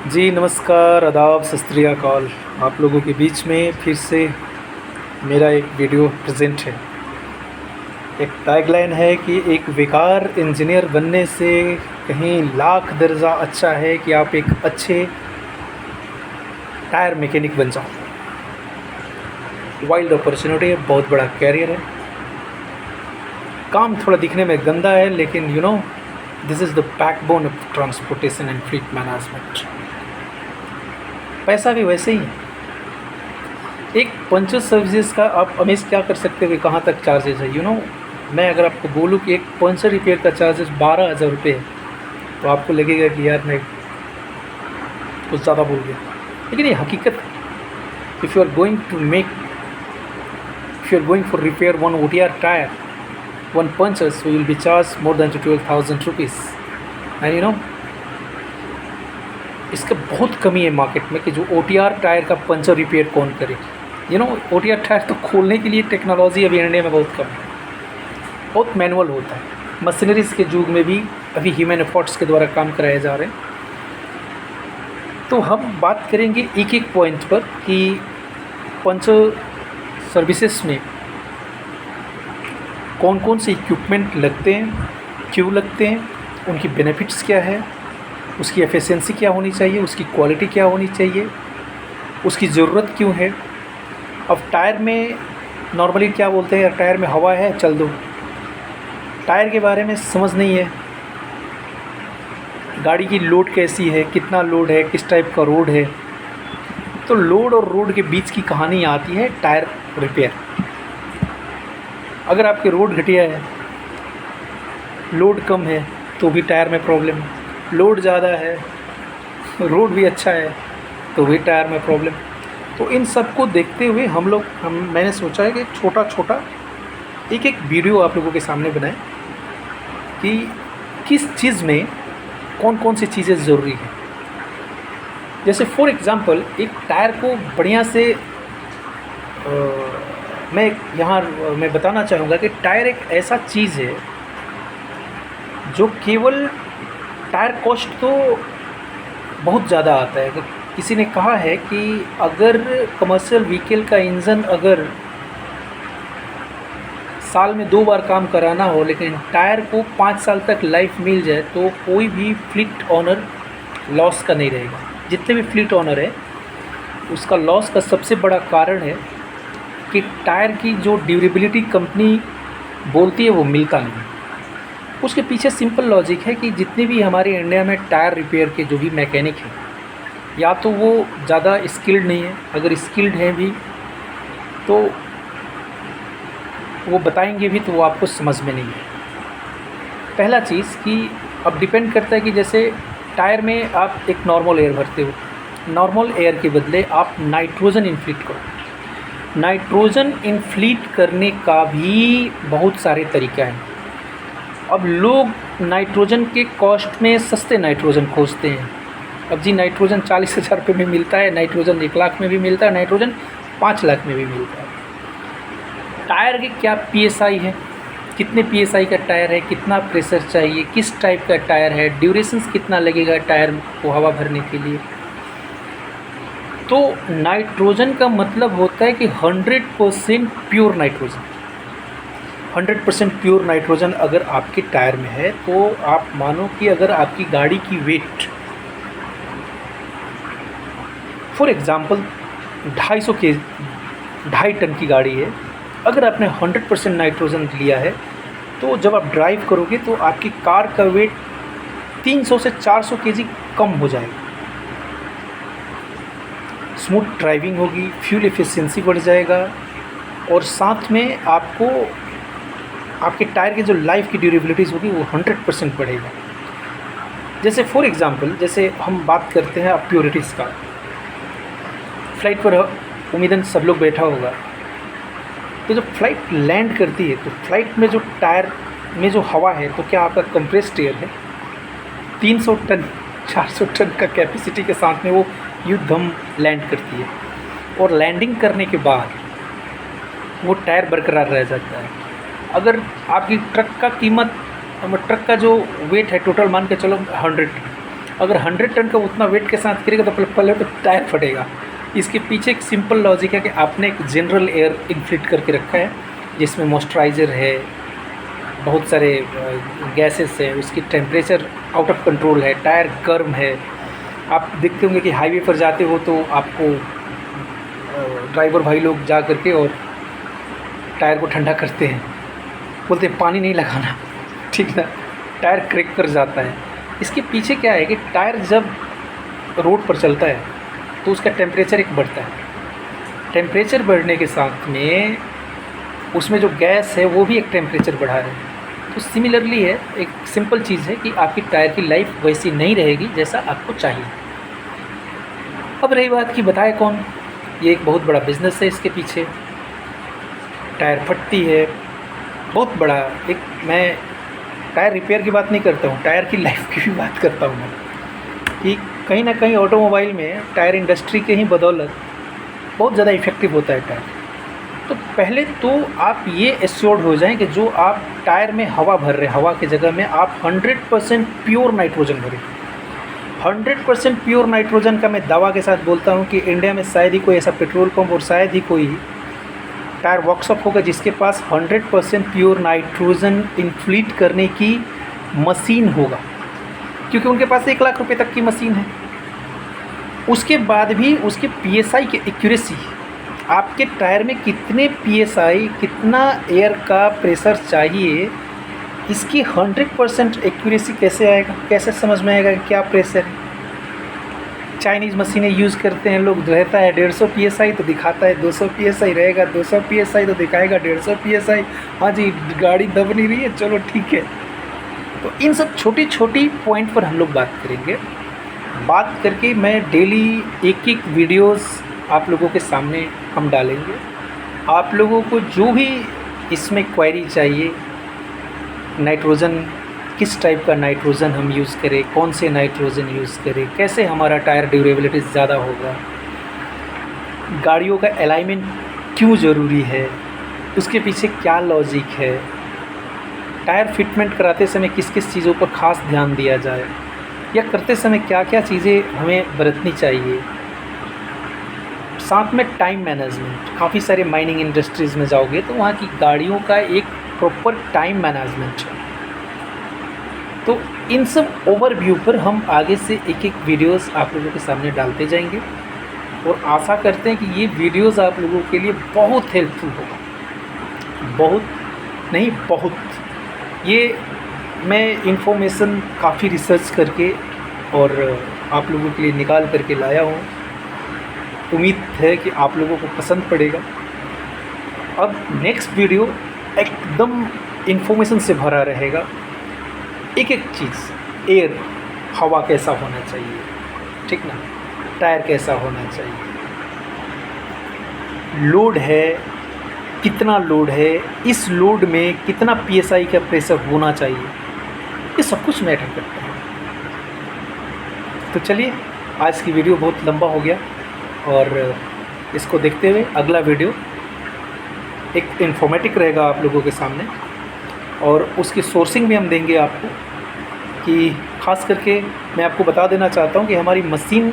जी नमस्कार, आदाब, सत श्री अकाल। आप लोगों के बीच में फिर से मेरा एक वीडियो प्रेजेंट है। एक टैगलाइन है कि एक बेकार इंजीनियर बनने से कहीं लाख दर्जा अच्छा है कि आप एक अच्छे टायर मैकेनिक बन जाओ। वाइल्ड अपॉर्चुनिटी है, बहुत बड़ा कैरियर है। काम थोड़ा दिखने में गंदा है, लेकिन this is the backbone of transportation and fleet management. पैसा भी वैसे ही है। एक पंचर सर्विसेज का आप हमेशा क्या कर सकते हो कि कहाँ तक चार्जेस है। मैं अगर आपको बोलूँ कि एक पंचर रिपेयर का चार्जेस 12,000 रुपये है, तो आपको लगेगा कि यार मैं कुछ ज़्यादा बोल गया, लेकिन ये हकीकत है। If you are going for repair one OTR tyre, one puncture, so will be charge more than 12,000 rupees. And इसका बहुत कमी है मार्केट में कि जो OTR टायर का पंचर रिपेयर कौन करे। OTR टायर तो खोलने के लिए टेक्नोलॉजी अभी इंडिया में बहुत कम है, बहुत मैनुअल होता है। मशीनरीज़ के युग में भी अभी ह्यूमन एफर्ट्स के द्वारा काम कराए जा रहे हैं। तो हम बात करेंगे एक एक पॉइंट पर कि पंचर सर्विसेज में कौन कौन से इक्विपमेंट लगते हैं, क्यों लगते हैं, उनकी बेनिफिट्स क्या है, उसकी एफिशिएंसी क्या होनी चाहिए, उसकी क्वालिटी क्या होनी चाहिए, उसकी ज़रूरत क्यों है। अब टायर में नॉर्मली क्या बोलते हैं, टायर में हवा है चल दो। टायर के बारे में समझ नहीं है, गाड़ी की लोड कैसी है, कितना लोड है, किस टाइप का रोड है। तो लोड और रोड के बीच की कहानी आती है टायर रिपेयर। अगर आपके रोड घटिया है, लोड कम है, तो भी टायर में प्रॉब्लम है। लोड ज़्यादा है, रोड भी अच्छा है, तो भी टायर में प्रॉब्लम। तो इन सब को देखते हुए मैंने सोचा है कि छोटा एक वीडियो आप लोगों के सामने बनाएं कि किस चीज़ में कौन कौन सी चीज़ें ज़रूरी हैं। जैसे फॉर एग्ज़ाम्पल एक टायर को बढ़िया से मैं बताना चाहूँगा कि टायर एक ऐसा चीज़ है जो केवल टायर कॉस्ट तो बहुत ज़्यादा आता है। किसी ने कहा है कि अगर कमर्शियल व्हीकल का इंजन अगर साल में 2 बार काम कराना हो, लेकिन टायर को 5 साल तक लाइफ मिल जाए, तो कोई भी फ्लीट ओनर लॉस का नहीं रहेगा। जितने भी फ्लीट ओनर है, उसका लॉस का सबसे बड़ा कारण है कि टायर की जो ड्यूरेबिलिटी कंपनी बोलती है वो मिलता नहीं। उसके पीछे सिंपल लॉजिक है कि जितने भी हमारे इंडिया में टायर रिपेयर के जो भी मैकेनिक हैं, या तो वो ज़्यादा स्किल्ड नहीं है, अगर स्किल्ड हैं भी तो वो बताएंगे भी तो वो आपको समझ में नहीं है। पहला चीज़ कि अब डिपेंड करता है कि जैसे टायर में आप एक नॉर्मल एयर भरते हो, नॉर्मल एयर के बदले आप नाइट्रोजन इन्फ्लीट करो। नाइट्रोजन इन्फ्लीट करने का भी बहुत सारे तरीका हैं। अब लोग नाइट्रोजन के कॉस्ट में सस्ते नाइट्रोजन खोजते हैं। अब जी नाइट्रोजन 40,000 रुपये में मिलता है, नाइट्रोजन 1 लाख में भी मिलता है, नाइट्रोजन 5 लाख में भी मिलता है। टायर के क्या PSI है, कितने PSI का टायर है, कितना प्रेशर चाहिए, किस टाइप का टायर है, ड्यूरेशंस कितना लगेगा टायर को हवा भरने के लिए। तो नाइट्रोजन का मतलब होता है कि 100% प्योर नाइट्रोजन। 100% प्योर नाइट्रोजन अगर आपके टायर में है, तो आप मानो कि अगर आपकी गाड़ी की वेट फॉर एग्ज़ाम्पल 2.5 टन की गाड़ी है, अगर आपने 100% नाइट्रोजन लिया है, तो जब आप ड्राइव करोगे तो आपकी कार का वेट 300 से 400 kg कम हो जाएगा। स्मूथ ड्राइविंग होगी, फ्यूल एफिशिएंसी बढ़ जाएगा, और साथ में आपको आपके टायर की जो लाइफ की ड्यूरेबिलिटीज़ होगी वो 100% बढ़ेगा। जैसे फॉर एग्ज़ाम्पल, जैसे हम बात करते हैं अब प्योरिटीज़ का। फ़्लाइट पर उम्मीदन सब लोग बैठा होगा, तो जब फ़्लाइट लैंड करती है तो फ़्लाइट में जो टायर में जो हवा है, तो क्या आपका कंप्रेस्ड एयर है, 300 टन 400 टन का कैपेसिटी के साथ में वो यूँ लैंड करती है, और लैंडिंग करने के बाद वो टायर बरकरार रह जाता है। अगर आपकी ट्रक का जो वेट है टोटल मान के चलो 100, अगर 100 टन का उतना वेट के साथ गिरेगा तो पहले तो टायर फटेगा। इसके पीछे एक सिंपल लॉजिक है कि आपने एक जनरल एयर इन्फ्लेट करके रखा है जिसमें मॉइस्चराइज़र है, बहुत सारे गैसेस है, उसकी टेम्परेचर आउट ऑफ कंट्रोल है, टायर गर्म है। आप देखते होंगे कि हाईवे पर जाते हो तो आपको ड्राइवर भाई लोग जा करके और टायर को ठंडा करते हैं, बोलते हैं पानी नहीं लगाना, ठीक ना, टायर क्रैक कर जाता है। इसके पीछे क्या है कि टायर जब रोड पर चलता है तो उसका टेम्परेचर एक बढ़ता है, टेम्परेचर बढ़ने के साथ में उसमें जो गैस है वो भी एक टेम्परेचर बढ़ा रहे हैं। तो सिमिलरली है, एक सिंपल चीज़ है कि आपकी टायर की लाइफ वैसी नहीं रहेगी जैसा आपको चाहिए। अब रही बात कि बताए कौन, ये एक बहुत बड़ा बिज़नेस है इसके पीछे, टायर फटती है, बहुत बड़ा एक, मैं टायर रिपेयर की बात नहीं करता हूँ, टायर की लाइफ की भी बात करता हूँ मैं, कि कहीं ना कहीं ऑटोमोबाइल में टायर इंडस्ट्री के ही बदौलत बहुत ज़्यादा इफ़ेक्टिव होता है टायर। तो पहले तो आप ये एश्योर्ड हो जाएं कि जो आप टायर में हवा भर रहे हैं, हवा की जगह में आप 100% प्योर नाइट्रोजन भरें। 100% प्योर नाइट्रोजन का मैं दावा के साथ बोलता हूँ कि इंडिया में शायद ही कोई ऐसा पेट्रोल पंप और शायद ही कोई टायर वर्कशॉप होगा जिसके पास 100% प्योर नाइट्रोजन इन्फ्लीट करने की मशीन होगा, क्योंकि उनके पास 1 लाख रुपए तक की मशीन है। उसके बाद भी उसके PSI की एक्यूरेसी, आपके टायर में कितने PSI, कितना एयर का प्रेशर चाहिए, इसकी 100% एक्यूरेसी कैसे आएगा, कैसे समझ में आएगा कि क्या प्रेशर है। चाइनीज़ मशीनें यूज़ करते हैं लोग, रहता है 150 PSI तो दिखाता है 200 PSI, रहेगा 200 PSI तो दिखाएगा 150 PSI। हाँ जी, गाड़ी दब नहीं रही है, चलो ठीक है। तो इन सब छोटी छोटी पॉइंट पर हम लोग बात करेंगे। बात करके मैं डेली एक वीडियोस आप लोगों के सामने हम डालेंगे। आप लोगों को जो भी इसमें क्वेरी चाहिए, नाइट्रोजन किस टाइप का नाइट्रोजन हम यूज़ करें, कौन से नाइट्रोजन यूज़ करें, कैसे हमारा टायर ड्यूरेबिलिटी ज़्यादा होगा, गाड़ियों का अलाइनमेंट क्यों ज़रूरी है, उसके पीछे क्या लॉजिक है, टायर फिटमेंट कराते समय किस किस चीज़ों पर ख़ास ध्यान दिया जाए, या करते समय क्या क्या चीज़ें हमें बरतनी चाहिए। साथ में टाइम मैनेजमेंट, काफ़ी सारे माइनिंग इंडस्ट्रीज़ में जाओगे तो वहाँ की गाड़ियों का एक प्रॉपर टाइम मैनेजमेंट है। तो इन सब ओवरव्यू पर हम आगे से एक एक वीडियोस आप लोगों के सामने डालते जाएंगे और आशा करते हैं कि ये वीडियोस आप लोगों के लिए बहुत हेल्पफुल होगा। बहुत ये मैं इन्फॉर्मेशन काफ़ी रिसर्च करके और आप लोगों के लिए निकाल करके लाया हूँ। उम्मीद है कि आप लोगों को पसंद पड़ेगा। अब नेक्स्ट वीडियो एकदम इन्फॉर्मेशन से भरा रहेगा। एक एक चीज़, एयर, हवा कैसा होना चाहिए, ठीक ना, टायर कैसा होना चाहिए, लोड है, कितना लोड है, इस लोड में कितना PSI का प्रेशर होना चाहिए, ये सब कुछ मैटर करता है। तो चलिए, आज की वीडियो बहुत लंबा हो गया और इसको देखते हुए अगला वीडियो एक इन्फॉर्मेटिव रहेगा आप लोगों के सामने, और उसकी सोर्सिंग भी हम देंगे आपको। कि ख़ास करके मैं आपको बता देना चाहता हूँ कि हमारी मशीन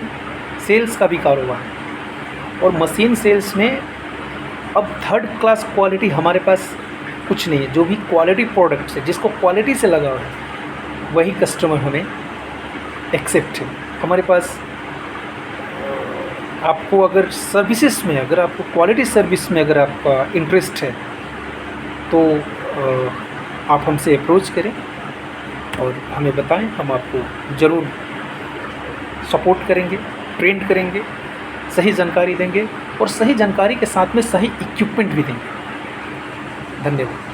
सेल्स का भी कारोबार है, और मशीन सेल्स में अब 3rd क्लास क्वालिटी हमारे पास कुछ नहीं है। जो भी क्वालिटी प्रोडक्ट्स है, जिसको क्वालिटी से लगाव है, वही कस्टमर हमें एक्सेप्ट है। हमारे पास आपको अगर सर्विसेज में, अगर आपको क्वालिटी सर्विस में अगर आपका इंटरेस्ट है तो आप हमसे अप्रोच करें और हमें बताएं, हम आपको ज़रूर सपोर्ट करेंगे, ट्रेंड करेंगे, सही जानकारी देंगे और सही जानकारी के साथ में सही इक्विपमेंट भी देंगे। धन्यवाद।